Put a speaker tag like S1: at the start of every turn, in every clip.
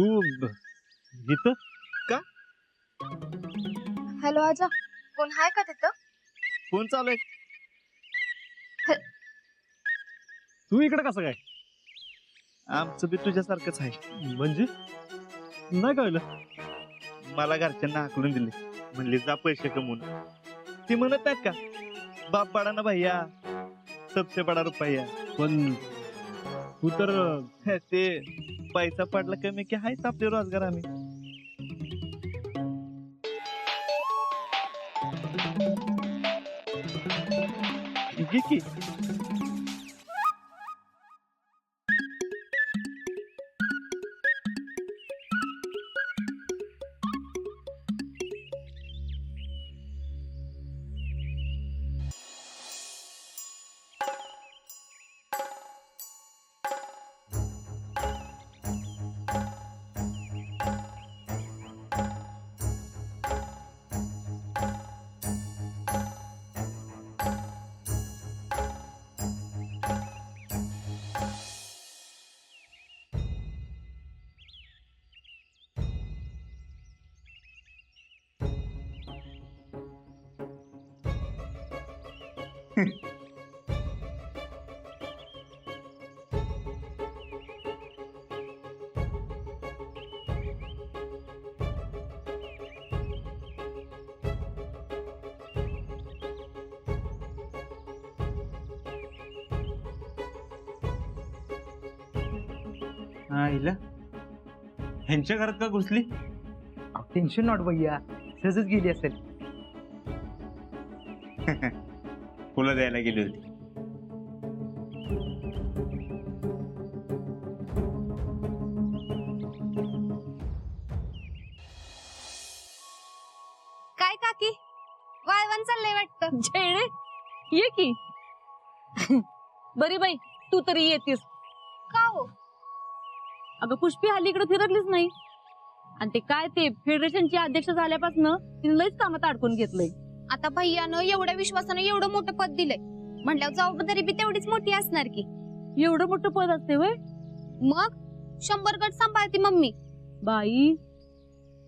S1: तू इथं
S2: का?
S3: हॅलो आजा, कोण हाय का तिथं?
S2: फोन चालू आहे.
S1: तू इकडे कसं काय?
S2: आमचं बी तुझ्यासारखंच आहे.
S1: म्हणजे नाही कळलं.
S2: मला घरच्यांना हाकलून दिले, म्हणले जा पैसे कमवून. ती म्हणत नाहीत का, बाप बडा ना भैया सबसे बडा रुपया.
S1: पण तू तर
S2: ते पैसा पडला कमी की हायच आपले रोजगार. आम्ही घे की.
S4: आईला ह्यांच्या घरात का घुसली?
S5: टेन्शन नॉट भैया, सहजच गेली असेल.
S4: फुलं द्यायला गेली होती.
S3: काय काकी, वाळवण चाललंय वाटतं.
S6: झेडे ये की. बरी बाई, तू तरी येतीस.
S3: का हो?
S6: अगं पुष्पी हल्ली इकडे फिरकलीच नाही. आणि ते काय ते फेडरेशनची अध्यक्ष झाल्यापासून तिने लईच कामात अडकून घेतलंय.
S3: आता भैयानं एवढ्या विश्वासानं एवढं मोठं पद दिलंय म्हणल्यावर जबाबदारी बी तेवढीच मोठी असणार की.
S6: एवढं मोठं पद असते वय?
S3: मग 100 गट सांभाळती मम्मी.
S6: बाई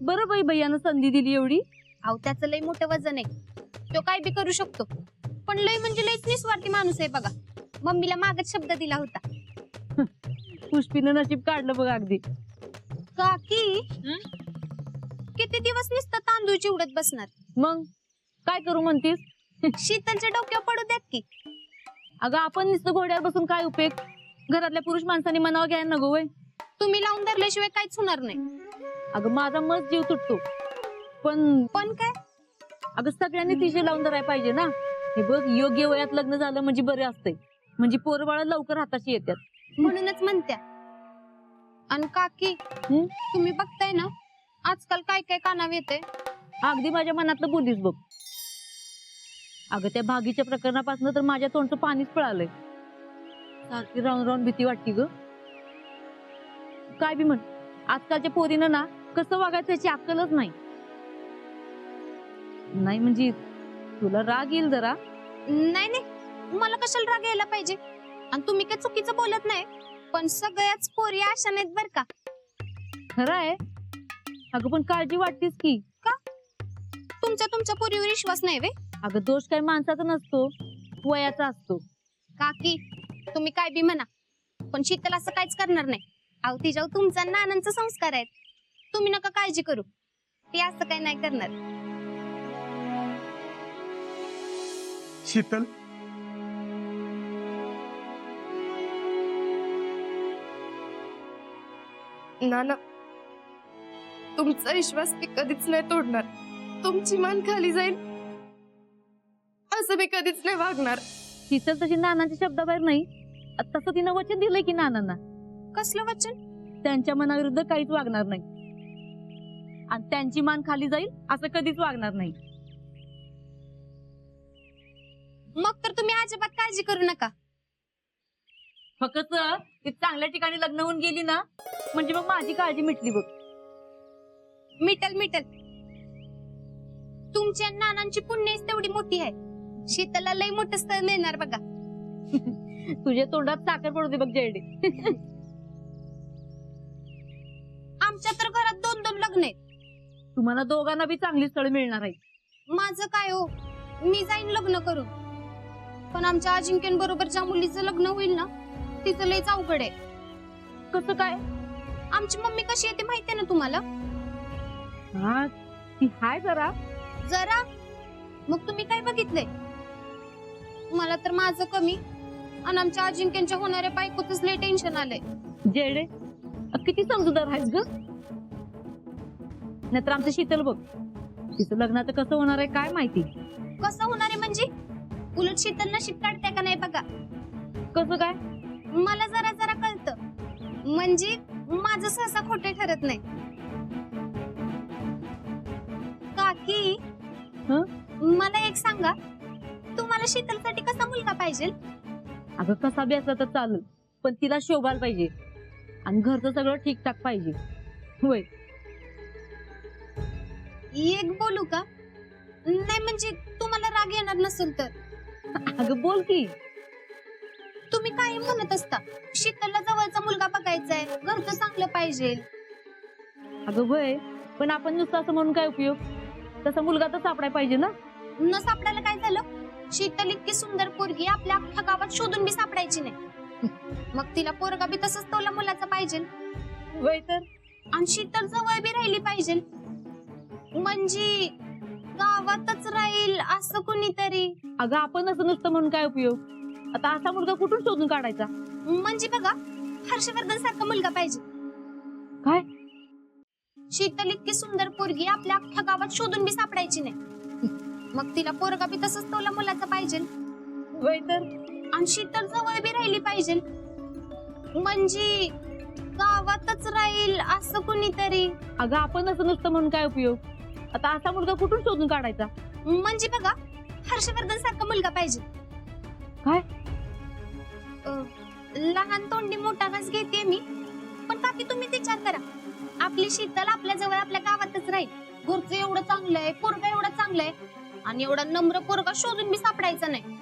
S6: बरं बाई, भैयानं संधी दिली एवढी.
S3: अहो त्याचं लय मोठं वजन आहे, तो काय बी करू शकतो. पण लय म्हणजे लयच निस्वार्थी माणूस आहे बघा. मम्मीला मागच शब्द दिला होता.
S6: पुष्पीनं नशीब काढलं बघ अगदी.
S3: काकी किती दिवस नुसतं तांदूळ चिवडत बसणार?
S6: मग काय करू म्हणतीस?
S3: शीतलच्या डोक्यावर पडू द्यात की.
S6: अगं आपण नुसतं घोड्यावर बसून काय उपयोग? घरातल्या पुरुष माणसांनी मनावर घ्यायला नको वय.
S3: तुम्ही लावून धरल्याशिवाय काहीच होणार नाही.
S6: अगं माझा मस्त जीव तुटतो. पण
S3: पण काय?
S6: अगं सगळ्यांनी तिशे लावून धरायला पाहिजे ना. हे बघ, योग्य वयात लग्न झालं म्हणजे बरे असते. म्हणजे पोरबाळ लवकर हाताशी येतात.
S3: म्हणूनच म्हणत्या. आणि काकी तुम्ही बघताय ना आजकाल काय काय कानावर येते.
S6: अगदी माझ्या मनातलं बोलीस बघ. अगं त्या भागीच्या प्रकरणापासून तर माझ्या तोंडचं पाणीच पळालंय. सारखी राहून राहून भीती वाटती ग. काय बी म्हण, आजकालच्या पोरीनं ना कसं वागायचं याची अक्कलच नाही. नाही म्हणजे तुला राग येईल जरा.
S3: नाही नाही, मला कशाला राग यायला पाहिजे. आणि तुम्ही काय चुकीचं बोलत नाही. पण सगळ्याच पोरी अशा नाहीत बर का.
S6: खरं आहे. अगं पण काळजी वाटतेस की.
S3: का? तुमच्या पोरीवर विश्वास नाही वे?
S6: अगं दोष काही माणसाचा नसतो, वयाचा असतो.
S3: काकी तुम्ही काय बी म्हणा, पण शीतल असं काहीच करणार नाही. अहो तिच्यावर तुमचा नानांचा संस्कार आहेत. तुम्ही नका काळजी करू, ती असं काही नाही करणार.
S4: शीतल,
S7: नाना, तुमचा विश्वास मी कधीच नाही तोडणार. तुमची मान खाली जाईल असं मी कधीच नाही वागणार.
S6: शीतल तशी नानांच्या शब्दाबाहेर नाही. तसं तिनं वचन दिलंय की नानांना.
S3: कसलं वचन?
S6: त्यांच्या मनाविरुद्ध काहीच वागणार नाही. आणि त्यांची मान खाली जाईल असं कधीच वागणार नाही.
S3: मग तर तुम्ही अजिबात काळजी करू नका.
S6: फक्त ती चांगल्या ठिकाणी लग्न होऊन गेली ना म्हणजे मग माझी काळजी मिटली बघ.
S3: मिटल मिटल. तुमच्या नानांची पुण्यच तेवढी मोठी आहे. शीतलला लय मोठं स्थळ मिळणार बघा.
S6: तुझ्या तोंडात साखर पडू दे बघ जयडे.
S3: आमच्या तर घरात 2-2 लग्न आहेत.
S6: तुम्हाला दोघांना बी चांगली स्थळ मिळणार आहे.
S3: माझं काय हो, मी जाईन लग्न करून, पण आमच्या अजिंक्यन ज्या मुलीचं लग्न होईल ना, तिचं लयच अवघड आहे.
S6: कसं काय?
S3: आमची मम्मी कशी आहे ते माहितीये ना तुम्हाला.
S6: हा ती हाय जरा.
S3: जरा मग तुम्ही काय बघितलंय? मला तर माझं कमी आणि आमच्या अजिंक्यच्या होणाऱ्या बायकोतच लय टेन्शन आलंय.
S6: जेडे किती समजूतदार आहेस ग. नाहीतर आमचं शीतल बघ, तिचं लग्नाचं कसं होणार आहे काय माहिती.
S3: कसं होणार आहे म्हणजे? उलट शीतल नशीब काढते का नाही बघा.
S6: कसं काय?
S3: मला जरा जरा कळतं, म्हणजे माझं सहसा खोटे ठरत नाही. काकी
S6: हं?
S3: मला एक सांगा, तुम्हाला शीतलसाठी कसा मुलगा पाहिजे?
S6: अगं कसा बी असला तर चालेल, पण तिला शोभायला पाहिजे आणि घरचं सगळं ठीकठाक पाहिजे. होय.
S3: एक बोलू का? नाही म्हणजे तुम्हाला राग येणार नसेल तर.
S6: अगं बोल की.
S3: तुम्ही काय म्हणत असता, शीतलला जवळचा मुलगा बघायचाय, घरचं चांगलं पाहिजे.
S6: अगं होय, पण आपण नुसतं असं म्हणून काय उपयोग? तसा मुलगा तर सापडायला पाहिजे ना.
S3: न सापडायला काय झालं? शीतल इतकी सुंदर पोरगी आपल्या अख्ख्या गावात शोधून बी सापडायची नाही. मग तिला पोरगा बी तसंच तोला मुलाचा पाहिजे.
S6: होय तर.
S3: आणि शीतल जवळ बी राहिली पाहिजे, म्हणजे गावातच राहील असं कुणीतरी.
S6: अगं आपण असं नुसतं म्हणून काय उपयोग? आता असा मुलगा कुठून शोधून काढायचा?
S3: म्हणजे बघा, हर्षवर्धन सारखा मुलगा पाहिजे.
S6: काय?
S3: शीतल इतकी सुंदर पोरगी आपल्या अख्ख्या गावात शोधून बी सापडायची नाही. मग तिला पोरगा बी तसंच तोला मुलाचा पाहिजे.
S6: होय तर.
S3: आणि शीतल जवळ बी राहिली पाहिजे, म्हणजे गावातच राहील असं कुणीतरी.
S6: अगं आपण असं नुसतं म्हणून काय उपयोग? आता असा मुलगा कुठून शोधून काढायचा?
S3: म्हणजे बघा, हर्षवर्धन सारखा मुलगा पाहिजे.
S6: काय?
S3: लहान तोंडी मोठा घास घेते मी, पण काकी तुम्ही विचार करा, आपली शीतल आपल्या जवळ आपल्या गावातच राहील, घरचं एवढं चांगलं आहे, पोरगा एवढा चांगला आहे, आणि एवढा नम्र पोरगा शोधून बी सापडायचा नाही.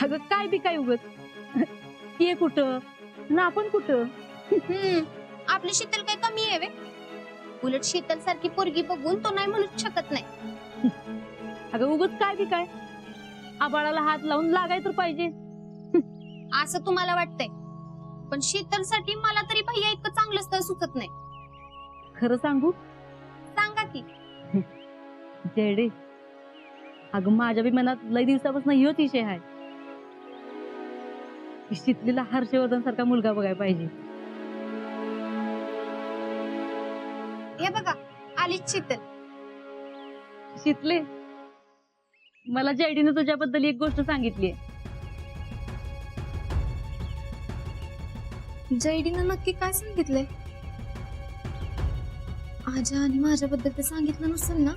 S6: अगं काय बी काय उगत. ते कुठं ना आपण कुठं.
S3: आपली शीतल काय कमी आहे वे? उलट शीतल सारखी पोरगी बघून तो नाही म्हणू शकत नाही.
S6: अगं उगत काय बी काय. आबाळाला हात लावून लागाय तर पाहिजे.
S3: असं तुम्हाला वाटतंय, पण शीतल साठी मला तरी भैया इतकं चांगलं स्थळ सुचत नाही.
S6: खरं सांगू?
S3: सांगा की.
S6: जेडे अगं माझ्या बी मनात लय दिवसापासून ह्योच विषय आहे की शीतलीला हर्षवर्धन सारखा मुलगा बघायला पाहिजे.
S3: हे बघा, आलीच शीतल.
S6: शीतले, मला जेडीने तुझ्याबद्दल एक गोष्ट सांगितली.
S7: जयडीनं नक्की काय सांगितलंय? आजा आणि माझ्याबद्दल ते सांगितलं नसेल ना?